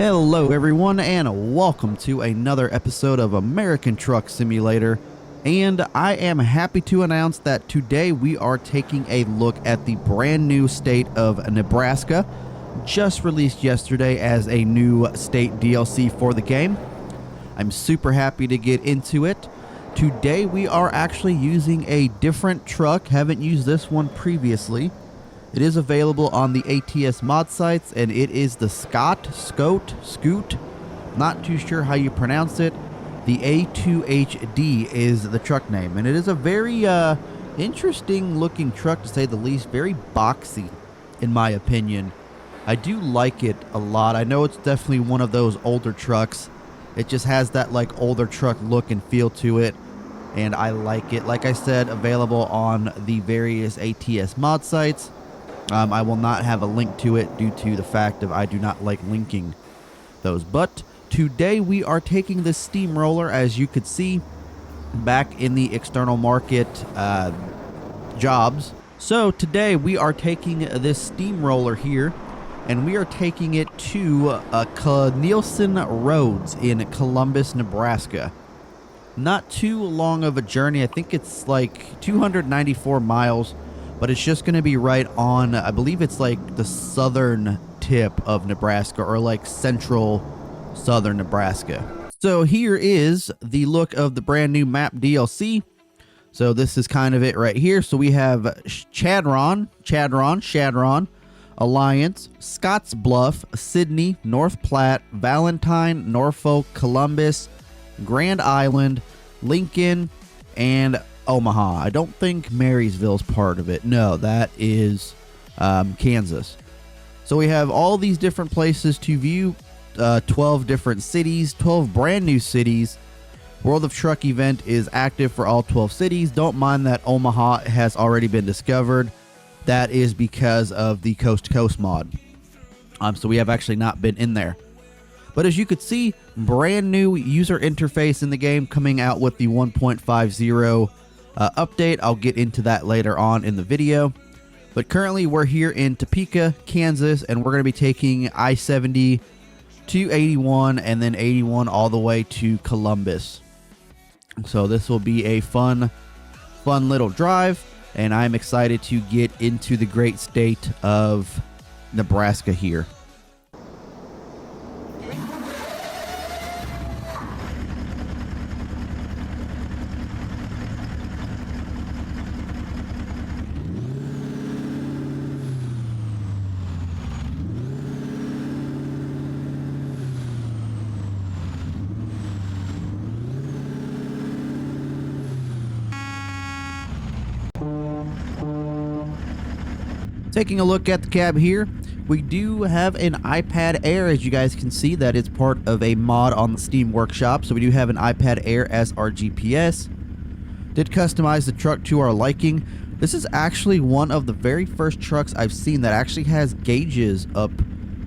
Hello everyone and welcome to another episode of American Truck Simulator, and I am happy to announce that today we are taking a look at the brand new state of Nebraska, just released yesterday as a new state DLC for the game. I'm super happy to get into it. Today we are actually using a different truck, haven't used this one previously. It is available on the ATS mod sites, and it is the Scoot, not too sure how you pronounce it. The A2HD is the truck name, and it is a very interesting looking truck to say the least, very boxy in my opinion. I do like it a lot. I know it's definitely one of those older trucks. It just has that like older truck look and feel to it, and I like it. Like I said, available on the various ATS mod sites. I will not have a link to it due to the fact of I do not like linking those. But today we are taking this steamroller, as you could see, back in the external market jobs. So today we are taking this steamroller here, and we are taking it to Nielsen Roads in Columbus, Nebraska. Not too long of a journey. I think it's like 294 miles. But it's just going to be right on, I believe it's like the southern tip of Nebraska, or like central southern Nebraska. So here is the look of the brand new map DLC. So this is kind of it right here. So we have Shadron, Alliance, Scottsbluff, Sydney, North Platte, Valentine, Norfolk, Columbus, Grand Island, Lincoln, and Omaha. I don't think Marysville's part of it. No, that is Kansas. So we have all these different places to view, 12 different cities, 12 brand new cities. World of Truck event is active for all 12 cities. Don't mind that Omaha has already been discovered. That is because of the Coast to Coast mod. So we have actually not been in there. But as you could see, brand new user interface in the game, coming out with the 1.50 update. I'll get into that later on in the video. But currently we're here in Topeka, Kansas, and we're going to be taking I-70 to 81 and then 81 all the way to Columbus. So this will be a fun little drive, and I'm excited to get into the great state of Nebraska here. Taking a look at the cab here, we do have an iPad Air, as you guys can see. That is part of a mod on the Steam Workshop. So we do have an iPad Air as our GPS. Did customize the truck to our liking. This is actually one of the very first trucks I've seen that actually has gauges up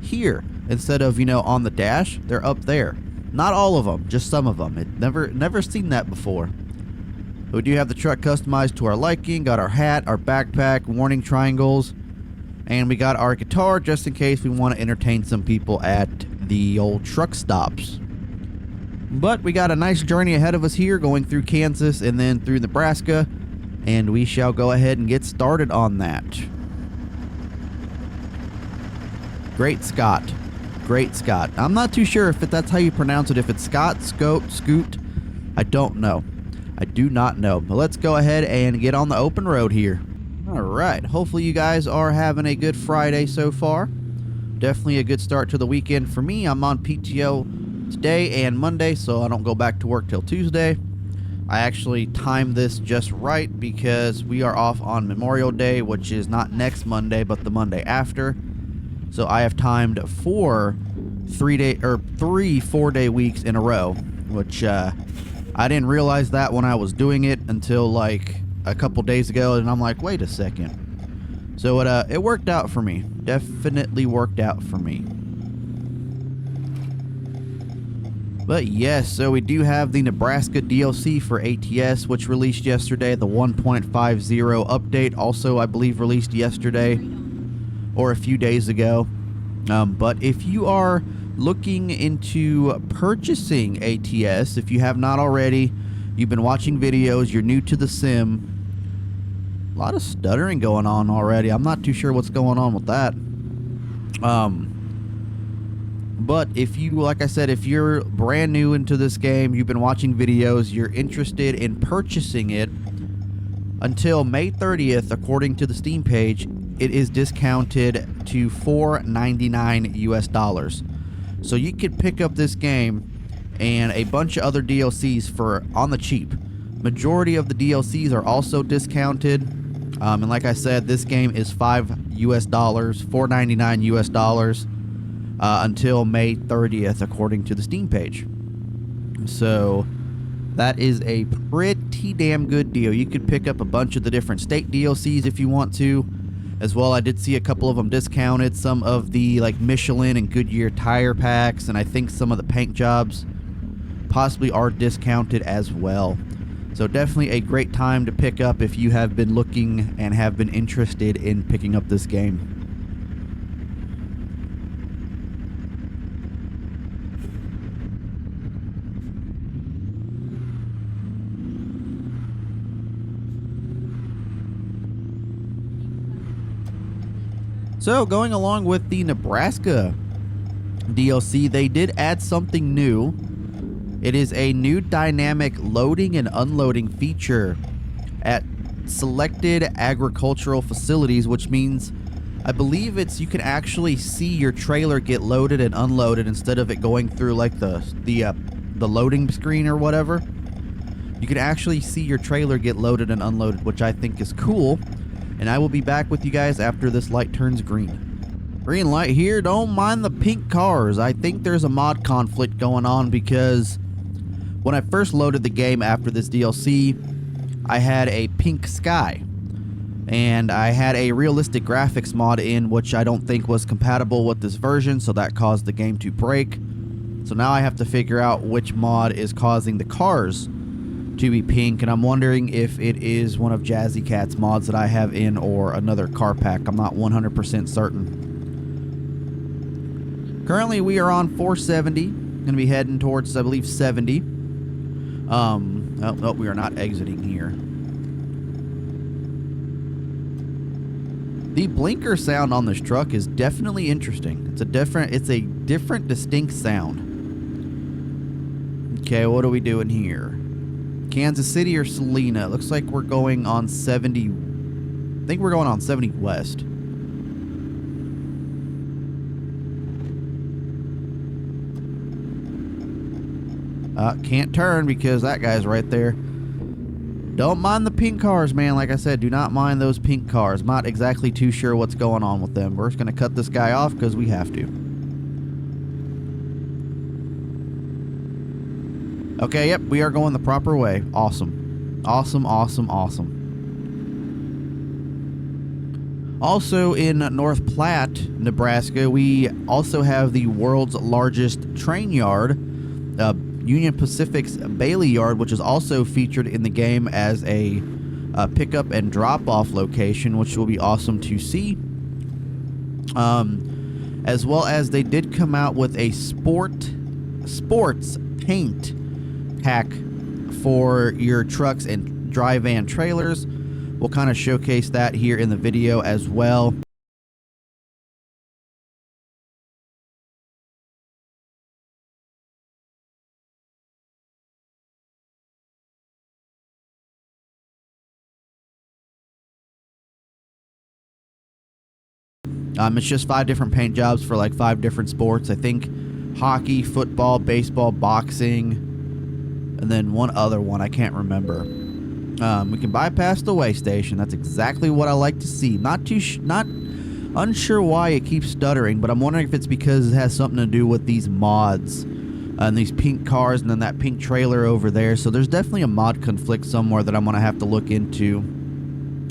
here instead of, you know, on the dash. They're up there. Not all of them, just some of them. It never seen that before. But we do have the truck customized to our liking. Got our hat, our backpack, warning triangles. And we got our guitar just in case we want to entertain some people at the old truck stops. But we got a nice journey ahead of us here, going through Kansas and then through Nebraska. And we shall go ahead and get started on that. Great Scott. I'm not too sure if that's how you pronounce it. If it's Scott, Scoot. I don't know. I do not know. But let's go ahead and get on the open road here. Alright, hopefully you guys are having a good Friday so far. Definitely a good start to the weekend for me. I'm on PTO today and Monday, so I don't go back to work till Tuesday. I actually timed this just right because we are off on Memorial Day, which is not next Monday, but the Monday after. So I have timed 4 4-day weeks in a row, which I didn't realize that when I was doing it until like a couple days ago, and I'm like, wait a second. So it worked out for me. Definitely worked out for me. But yes, so we do have the Nebraska DLC for ATS, which released yesterday. The 1.50 update also, I believe, released yesterday or a few days ago. But if you are looking into purchasing ATS, if you have not already, you've been watching videos, you're new to the sim, a lot of stuttering going on already. I'm not too sure what's going on with that. But if you, like I said, if you're brand new into this game, you've been watching videos, you're interested in purchasing it, until May 30th, according to the Steam page, it is discounted to $4.99 US. So you could pick up this game and a bunch of other DLCs for on the cheap. Majority of the DLCs are also discounted. And like I said, this game is $5 US, $4.99 US, until May 30th, according to the Steam page. So that is a pretty damn good deal. You could pick up a bunch of the different state DLCs if you want to. As well, I did see a couple of them discounted. Some of the like Michelin and Goodyear tire packs, and I think some of the paint jobs possibly are discounted as well. So definitely a great time to pick up if you have been looking and have been interested in picking up this game. So going along with the Nebraska DLC, they did add something new. It is a new dynamic loading and unloading feature at selected agricultural facilities, which means I believe it's you can actually see your trailer get loaded and unloaded instead of it going through like the loading screen or whatever. You can actually see your trailer get loaded and unloaded, which I think is cool. And I will be back with you guys after this light turns green. Green light here. Don't mind the pink cars. I think there's a mod conflict going on because when I first loaded the game after this DLC, I had a pink sky. And I had a realistic graphics mod in, which I don't think was compatible with this version, so that caused the game to break. So now I have to figure out which mod is causing the cars to be pink, and I'm wondering if it is one of Jazzy Cat's mods that I have in or another car pack. I'm not 100% certain. Currently we are on 470, going to be heading towards I believe 70. No, we are not exiting here. The blinker sound on this truck is definitely interesting. It's a different distinct sound. Okay, what are we doing here? Kansas City or Salina? Looks like we're going on 70. I think we're going on 70 west. Can't turn because that guy's right there. Don't mind the pink cars, man. Like I said, do not mind those pink cars. Not exactly too sure what's going on with them. We're just going to cut this guy off because we have to. Okay, yep, we are going the proper way. Awesome. Awesome, awesome, awesome. Also in North Platte, Nebraska, we also have the world's largest train yard, Union Pacific's Bailey Yard, which is also featured in the game as a pickup and drop-off location, which will be awesome to see. As well as they did come out with a sports paint pack for your trucks and dry van trailers. We'll kind of showcase that here in the video as well. It's just 5 different paint jobs for like 5 different sports. I think hockey, football, baseball, boxing, and then one other one I can't remember. We can bypass the way station. That's exactly what I like to see. Not unsure why it keeps stuttering, but I'm wondering if it's because it has something to do with these mods and these pink cars and then that pink trailer over there. So there's definitely a mod conflict somewhere that I'm gonna have to look into.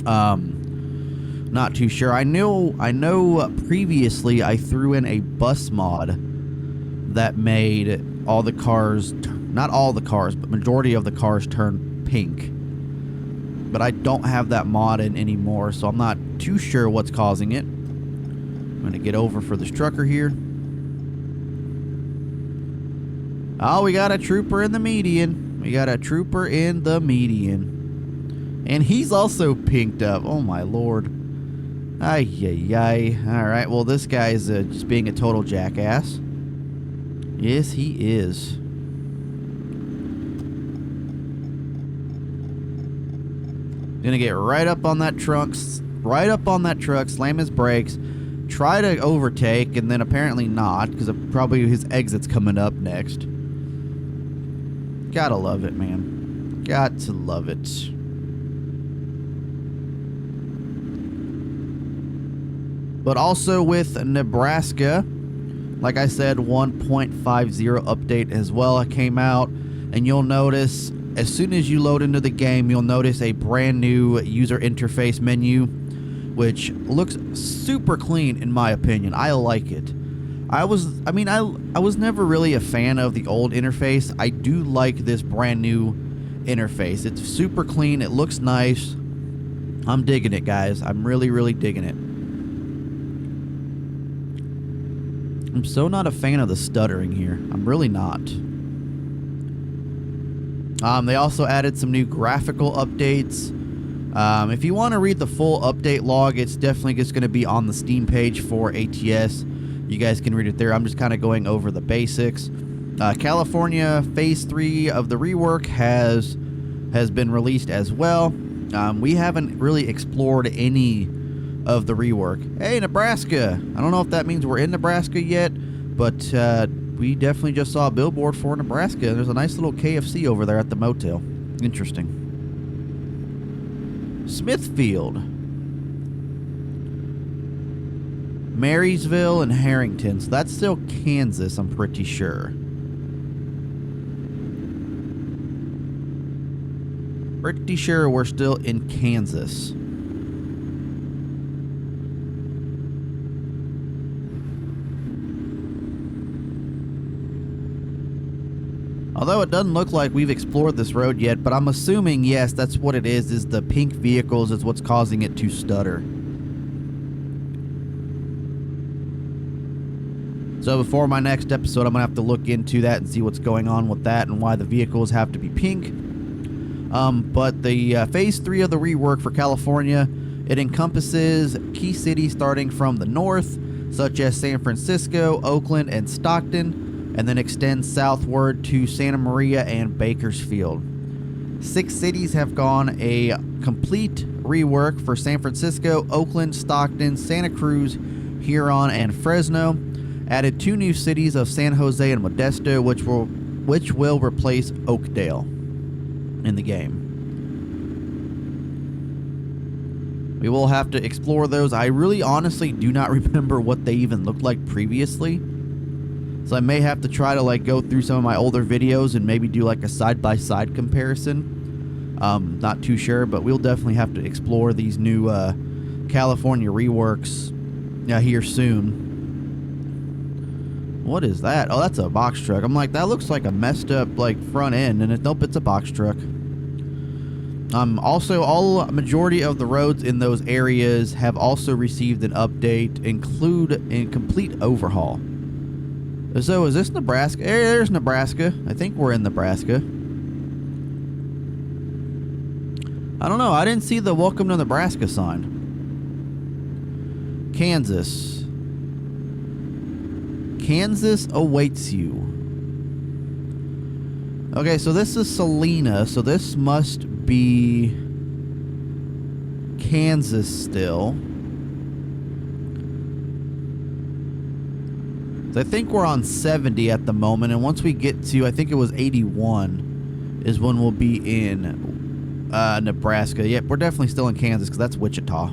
Not too sure. I know previously I threw in a bus mod that made all the cars, not all the cars, but majority of the cars turn pink. But I don't have that mod in anymore, so I'm not too sure what's causing it. I'm going to get over for this trucker here. Oh, we got a trooper in the median. We got a trooper in the median. And he's also pinked up. Oh, my lord. Ay, ay, ay. Alright, well, this guy is just being a total jackass. Yes, he is. Gonna get right up on that truck, slam his brakes, try to overtake, and then apparently not, because probably his exit's coming up next. Gotta love it, man. Got to love it. But also with Nebraska, like I said, 1.50 update as well came out, and you'll notice as soon as you load into the game, you'll notice a brand new user interface menu, which looks super clean in my opinion. I like it. I was never really a fan of the old interface. I do like this brand new interface. It's super clean. It looks nice. I'm digging it, guys. I'm really, really digging it. I'm so not a fan of the stuttering here. I'm really not. They also added some new graphical updates. If you want to read the full update log, it's definitely just going to be on the Steam page for ATS. You guys can read it there. I'm just kind of going over the basics. California Phase 3 of the rework has been released as well. We haven't really explored any of the rework. Hey, Nebraska! I don't know if that means we're in Nebraska yet, but we definitely just saw a billboard for Nebraska. There's a nice little KFC over there at the motel. Interesting. Smithfield, Marysville, and Harrington. So that's still Kansas, I'm pretty sure. Pretty sure we're still in Kansas. Although it doesn't look like we've explored this road yet, but I'm assuming, yes, that's what it is the pink vehicles is what's causing it to stutter. So before my next episode, I'm going to have to look into that and see what's going on with that and why the vehicles have to be pink. But the Phase 3 of the rework for California, it encompasses key cities starting from the north, such as San Francisco, Oakland, and Stockton, and then extends southward to Santa Maria and Bakersfield. 6 cities have gone a complete rework for San Francisco, Oakland, Stockton, Santa Cruz, Huron, and Fresno. Added 2 new cities of San Jose and Modesto, which will replace Oakdale in the game. We will have to explore those. I really honestly do not remember what they even looked like previously. So I may have to try to like go through some of my older videos and maybe do like a side-by-side comparison. Not too sure, but we'll definitely have to explore these new California reworks here soon. What is that? Oh, that's a box truck. I'm like, that looks like a messed up like front end, and nope, it's a box truck. Also, majority of the roads in those areas have also received an update, include a complete overhaul. So is this Nebraska? Hey, there's Nebraska. I think we're in Nebraska. I don't know. I didn't see the Welcome to Nebraska sign. Kansas. Kansas awaits you. Okay, so this is Salina. So this must be Kansas still. I think we're on 70 at the moment, and once we get to, I think it was 81, is when we'll be in Nebraska. Yep, we're definitely still in Kansas, because that's Wichita.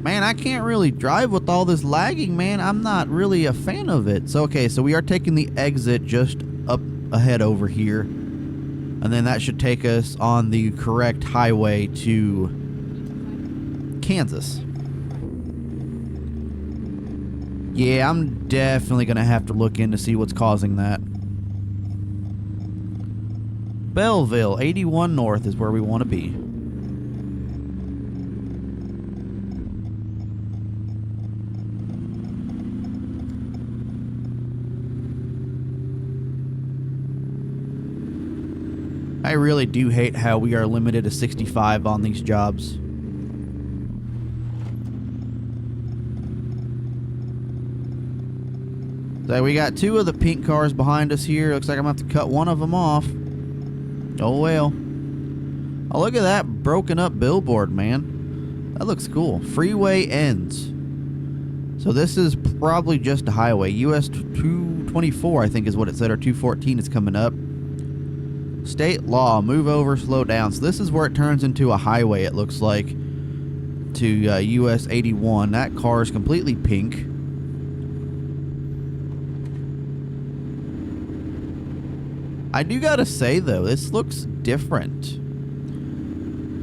Man, I can't really drive with all this lagging, man. I'm not really a fan of it. So, okay, so we are taking the exit just up ahead over here. And then that should take us on the correct highway to Kansas. Yeah, I'm definitely going to have to look in to see what's causing that. Belleville, 81 North is where we want to be. I really do hate how we are limited to 65 on these jobs. So we got 2 of the pink cars behind us here. Looks like I'm going to have to cut one of them off. Oh well. Oh, look at that broken up billboard, man. That looks cool. Freeway ends. So this is probably just a highway. US 224, I think is what it said, or 214 is coming up. State law, move over, slow down. So this is where it turns into a highway, it looks like, to US 81. That car is completely pink. I do gotta say, though, this looks different.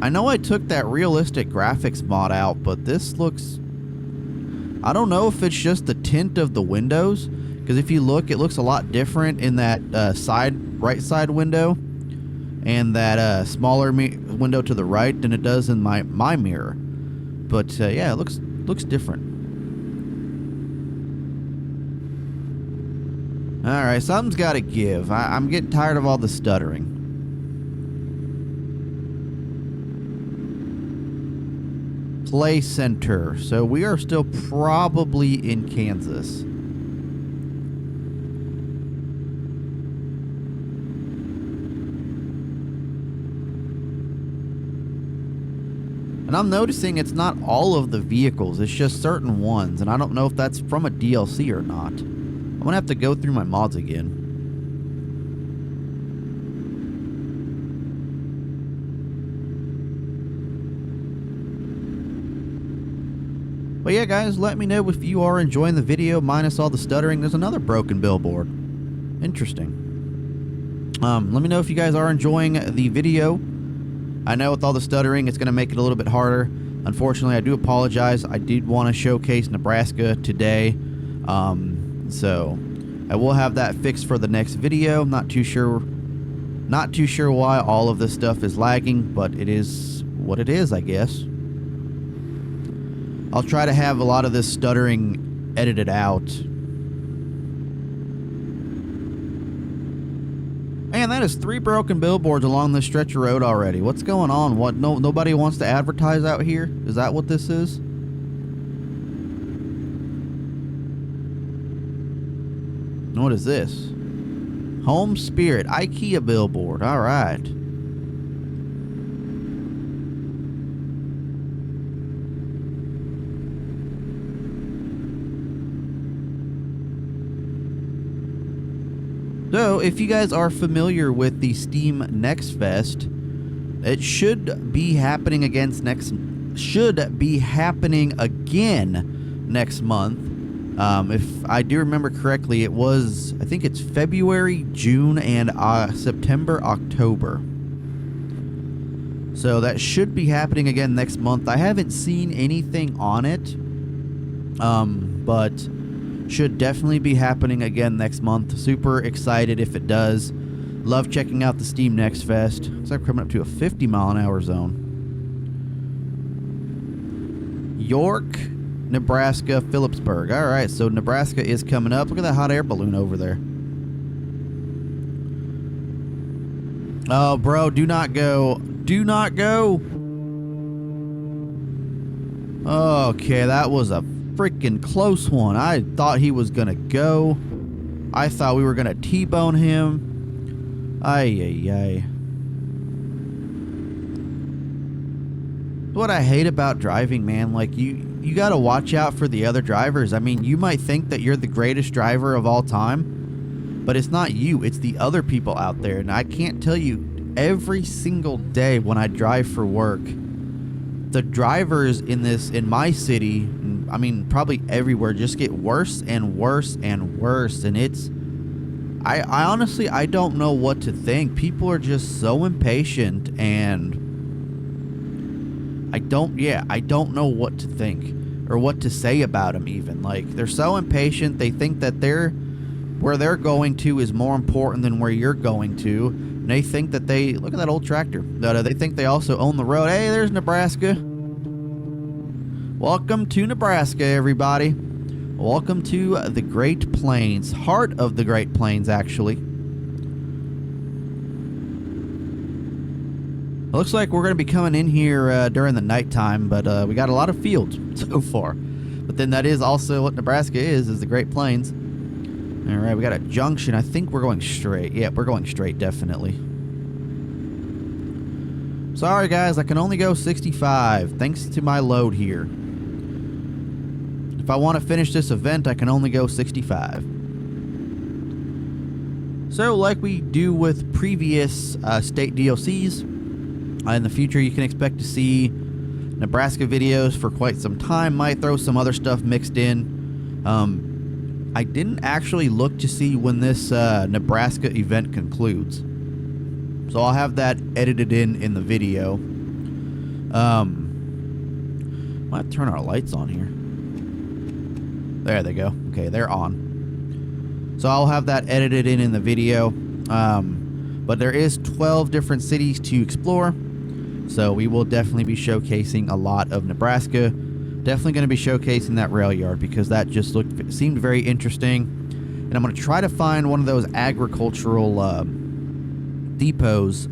I know I took that realistic graphics mod out, but this looks... I don't know if it's just the tint of the windows, because if you look, it looks a lot different in that right side window and that smaller window to the right than it does in my mirror. But yeah, it looks different. Alright, something's got to give. I'm getting tired of all the stuttering. Play center. So we are still probably in Kansas. And I'm noticing it's not all of the vehicles, it's just certain ones, and I don't know if that's from a DLC or not. I'm gonna have to go through my mods again. But yeah, guys, let me know if you are enjoying the video minus all the stuttering. There's another broken billboard. Interesting. Let me know if you guys are enjoying the video. I know with all the stuttering, it's going to make it a little bit harder. Unfortunately, I do apologize. I did want to showcase Nebraska today. So I will have that fixed for the next video. I'm not too sure why all of this stuff is lagging, but it is what it is, I guess. I'll try to have a lot of this stuttering edited out. Man, that is 3 broken billboards along this stretch of road already. What's going on? What? Nobody wants to advertise out here? Is that what this is? What is this? Home Spirit IKEA billboard. All right. So, if you guys are familiar with the Steam Next Fest, it should be happening again next month. If I do remember correctly, it was, I think it's February, June, and September, October. So that should be happening again next month. I haven't seen anything on it, but should definitely be happening again next month. Super excited if it does. Love checking out the Steam Next Fest. It's like coming up to a 50-mile-an-hour zone. York, Nebraska, Phillipsburg. All right, so Nebraska is coming up. Look at that hot air balloon over there. Oh, bro, do not go. Do not go. Okay, that was a freaking close one. I thought he was gonna go. I thought we were gonna T-bone him. Ay. What I hate about driving, man, like you gotta watch out for the other drivers. I mean, you might think that you're the greatest driver of all time, but it's not you, it's the other people out there. And I can't tell you, every single day when I drive for work, the drivers in my city, I mean, probably everywhere, just get worse and worse and worse. And it's, I honestly, I don't know what to think. People are just so impatient, and I don't know what to think or what to say about them even. Like, they're so impatient. They think that where they're going to is more important than where you're going to. And they think that look at that old tractor. They think they also own the road. Hey, there's Nebraska. Welcome to Nebraska, everybody. Welcome to the Great Plains. Heart of the Great Plains, actually. It looks like we're going to be coming in here during the nighttime, but we got a lot of fields so far. But then that is also what Nebraska is the Great Plains. All right, we got a junction. I think we're going straight. Yeah, we're going straight, definitely. Sorry, guys, I can only go 65, thanks to my load here. If I want to finish this event, I can only go 65. So, like we do with previous state DLCs, in the future you can expect to see Nebraska videos for quite some time. Might throw some other stuff mixed in. I didn't actually look to see when this Nebraska event concludes, so I'll have that edited in the video. Might turn our lights on here. There they go. Okay, they're on. So I'll have that edited in the video. But there is 12 different cities to explore, so we will definitely be showcasing a lot of Nebraska. Definitely going to be showcasing that rail yard because that just seemed very interesting. And I'm going to try to find one of those agricultural depots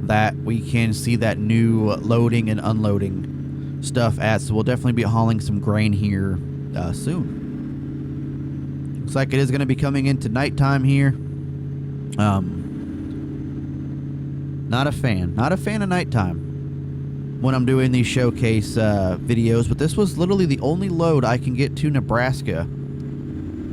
that we can see that new loading and unloading stuff at. So we'll definitely be hauling some grain here soon. Looks like it is going to be coming into nighttime here. Not a fan of nighttime when I'm doing these showcase videos, but this was literally the only load I can get to Nebraska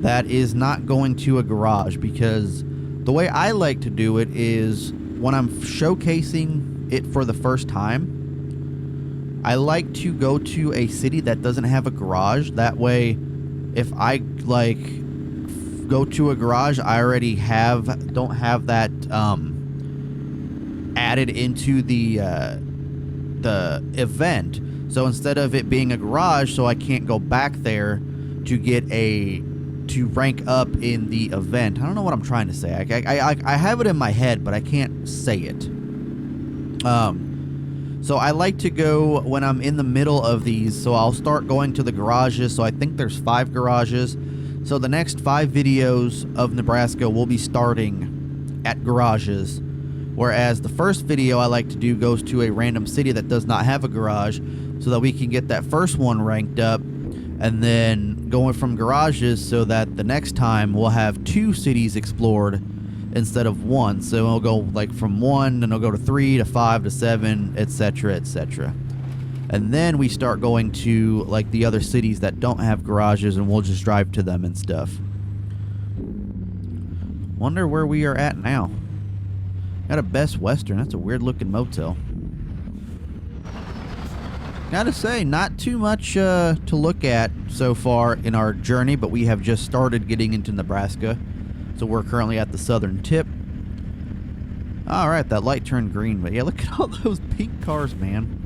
that is not going to a garage, because the way I like to do it is when I'm showcasing it for the first time, I like to go to a city that doesn't have a garage. That way, if I go to a garage, I already don't have that added into the event. So instead of it being a garage, so I can't go back there to get to rank up in the event. I don't know what I'm trying to say. I have it in my head, but I can't say it. So I like to go when I'm in the middle of these. So I'll start going to the garages. So I think there's 5 garages. So the next 5 videos of Nebraska will be starting at garages. Whereas the first video I like to do goes to a random city that does not have a garage, so that we can get that first one ranked up, and then going from garages so that the next time we'll have 2 cities explored instead of 1. So it'll go like from 1, then it'll go to 3 to 5 to 7, etc., etc. And then we start going to like the other cities that don't have garages, and we'll just drive to them and stuff. Wonder where we are at now. Got a Best Western. That's a weird looking motel. Gotta say, not too much to look at so far in our journey, but we have just started getting into Nebraska. So we're currently at the southern tip. Alright, that light turned green, but yeah, look at all those pink cars, man.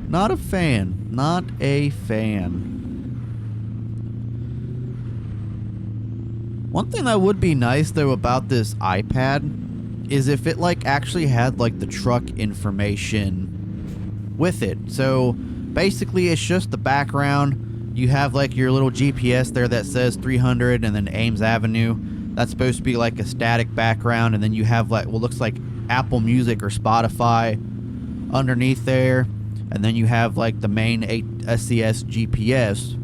Not a fan. Not a fan. One thing that would be nice, though, about this iPad is if it like actually had like the truck information with it. So basically it's just the background. You have like your little GPS there that says 300 and then Ames Avenue. That's supposed to be like a static background, and then you have like what looks like Apple Music or Spotify underneath there, and then you have like the main SCS GPS.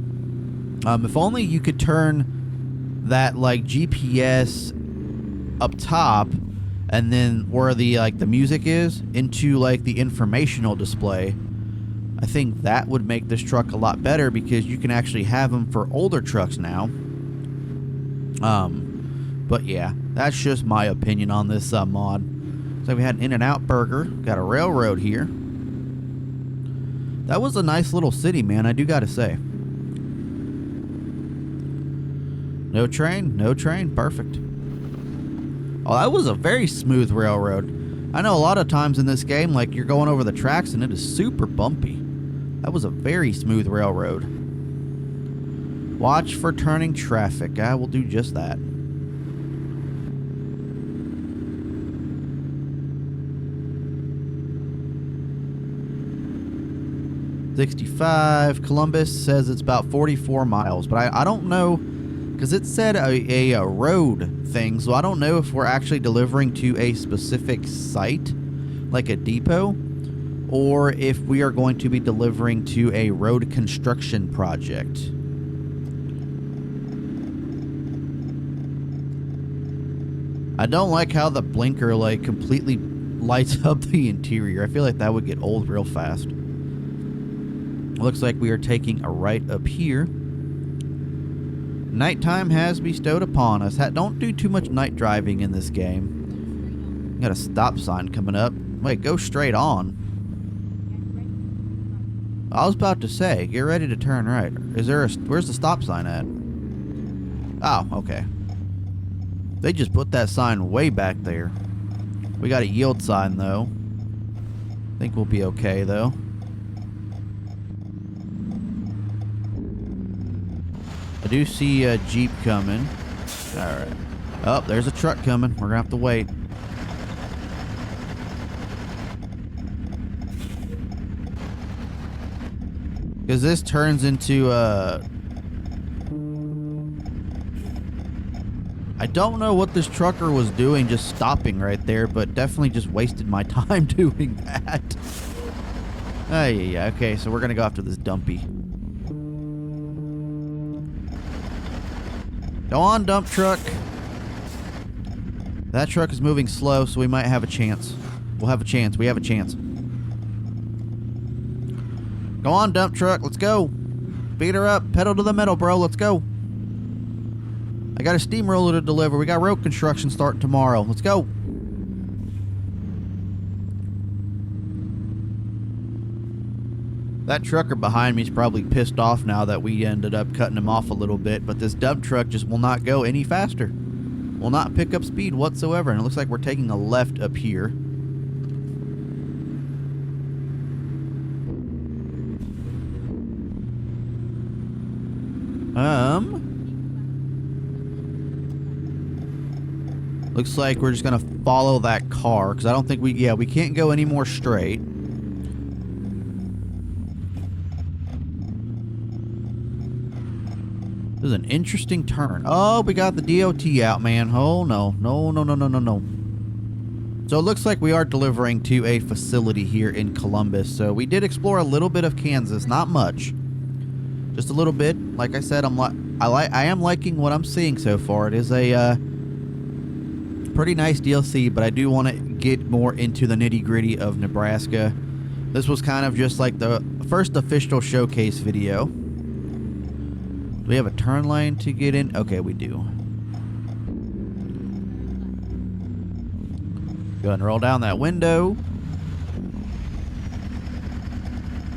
If only you could turn that like GPS up top, and then where the the music is, into like the informational display. I think that would make this truck a lot better, because you can actually have them for older trucks now. But yeah, that's just my opinion on this mod. So we had an In-N-Out Burger, got a railroad here. That was a nice little city, man, I do gotta say. No train, perfect. Oh, that was a very smooth railroad. I know a lot of times in this game, like, you're going over the tracks and it is super bumpy. That was a very smooth railroad. Watch for turning traffic. I will do just that. $65. Columbus says it's about 44 miles, but I don't know, because it said a road thing, so I don't know if we're actually delivering to a specific site. like a depot, or if we are going to be delivering to a road construction project. I don't like how the blinker like completely lights up the interior. I feel like that would get old real fast. Looks like we are taking a right up here. Nighttime has bestowed upon us. Don't do too much night driving in this game. Got a stop sign coming up. Wait, go straight on. I was about to say, get ready to turn right. Where's the stop sign at? Oh, okay. They just put that sign way back there. We got a yield sign though. Think we'll be okay though. I do see a Jeep coming. Alright. Oh, there's a truck coming. We're gonna have to wait. Because this turns into I don't know what this trucker was doing just stopping right there, but definitely just wasted my time doing that. Oh, yeah. Okay, so we're going to go after this dumpy. Go on, dump truck. That truck is moving slow, so we might have a chance. We'll have a chance. We have a chance. Go on, dump truck. Let's go. Beat her up. Pedal to the metal, bro. Let's go. I got a steamroller to deliver. We got road construction starting tomorrow. Let's go. That trucker behind me is probably pissed off now that we ended up cutting him off a little bit, but this dump truck just will not go any faster. Will not pick up speed whatsoever, and it looks like we're taking a left up here. Looks like we're just gonna follow that car, because I don't think we can't go any more straight. This is an interesting turn. Oh, we got the DOT out, man. Oh, no. No, no, no, no, no, no. So it looks like we are delivering to a facility here in Columbus. So we did explore a little bit of Kansas. Not much. Just a little bit. Like I said, I am liking what I'm seeing so far. It is a pretty nice DLC, but I do want to get more into the nitty-gritty of Nebraska. This was kind of just like the first official showcase video. Do we have a turn lane to get in? Okay, we do. Go ahead and roll down that window.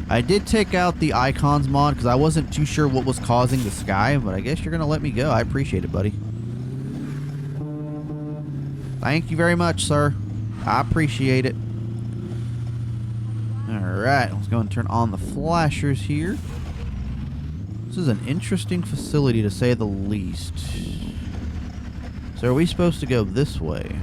I did take out the icons mod because I wasn't too sure what was causing the sky, but I guess you're going to let me go. I appreciate it, buddy. Thank you very much, sir. I appreciate it. Alright, let's go and turn on the flashers here. This is an interesting facility to say the least. So are we supposed to go this way?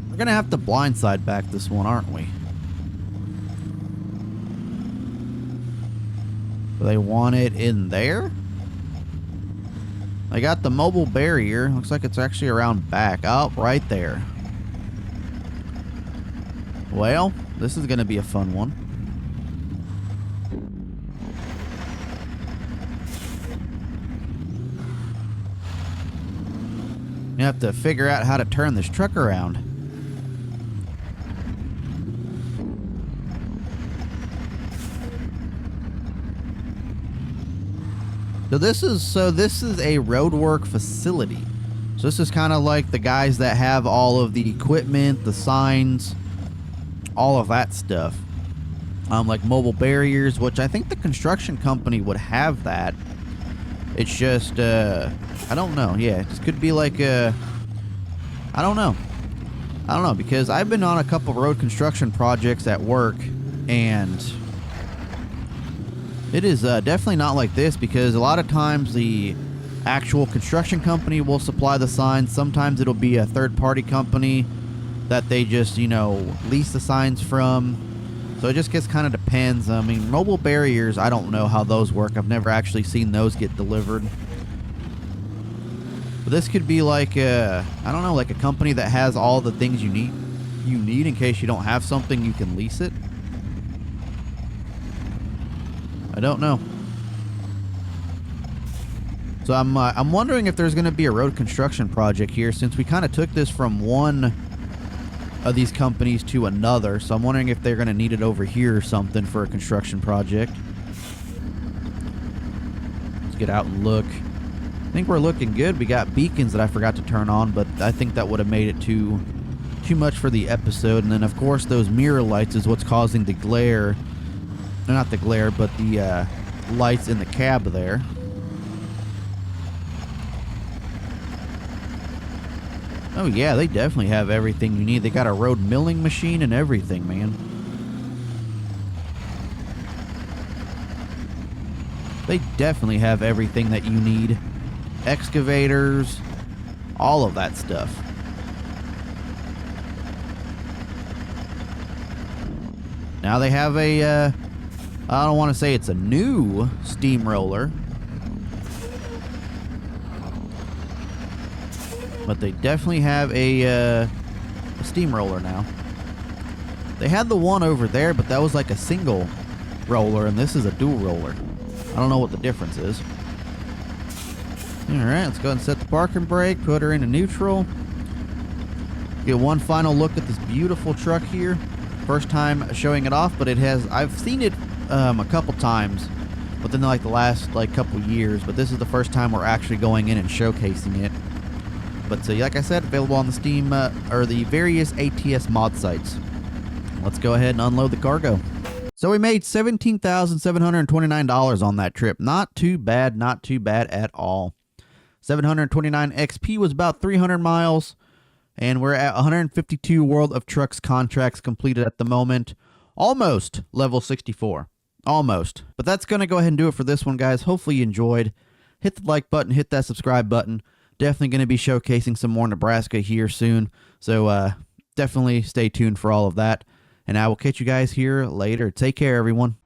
We're gonna have to blindside back this one, aren't we? Do they want it in there? I got the mobile barrier. Looks like it's actually around back. Oh, right there. Well, this is going to be a fun one. You have to figure out how to turn this truck around. So this is a roadwork facility. So this is kind of like the guys that have all of the equipment, the signs, all of that stuff. Like mobile barriers, which I think the construction company would have that. It's just, I don't know. Yeah, it just could be like a, I don't know, because I've been on a couple road construction projects at work, and it is definitely not like this, because a lot of times the actual construction company will supply the signs. Sometimes it'll be a third-party company that they just, you know, lease the signs from. So it just kind of depends. I mean, mobile barriers, I don't know how those work. I've never actually seen those get delivered. But this could be like I don't know, like a company that has all the things you need in case you don't have something, you can lease it. I don't know. So I'm wondering if there's going to be a road construction project here, since we kind of took this from one of these companies to another. So I'm wondering if they're going to need it over here or something for a construction project. Let's get out and look. I think we're looking good. We got beacons that I forgot to turn on, but I think that would have made it too much for the episode. And then of course those mirror lights is what's causing the glare. No, not the glare, but the lights in the cab there. Oh yeah, they definitely have everything you need. They got a road milling machine and everything, man. They definitely have everything that you need. Excavators, all of that stuff. Now they have a, I don't want to say it's a new steamroller, but they definitely have a steamroller now. They had the one over there, but that was like a single roller, and this is a dual roller. I don't know what the difference is. Alright, let's go ahead and set the parking brake, put her into neutral. Get one final look at this beautiful truck here. First time showing it off, but I've seen it a couple times within like the last couple years, but this is the first time we're actually going in and showcasing it. But like I said, available on the Steam or the various ATS mod sites. Let's go ahead and unload the cargo. So we made $17,729 on that trip. Not too bad at all. 729 XP was about 300 miles. And we're at 152 World of Trucks contracts completed at the moment. Almost level 64. Almost. But that's going to go ahead and do it for this one, guys. Hopefully you enjoyed. Hit the like button. Hit that subscribe button. Definitely going to be showcasing some more Nebraska here soon. So definitely stay tuned for all of that. And I will catch you guys here later. Take care, everyone.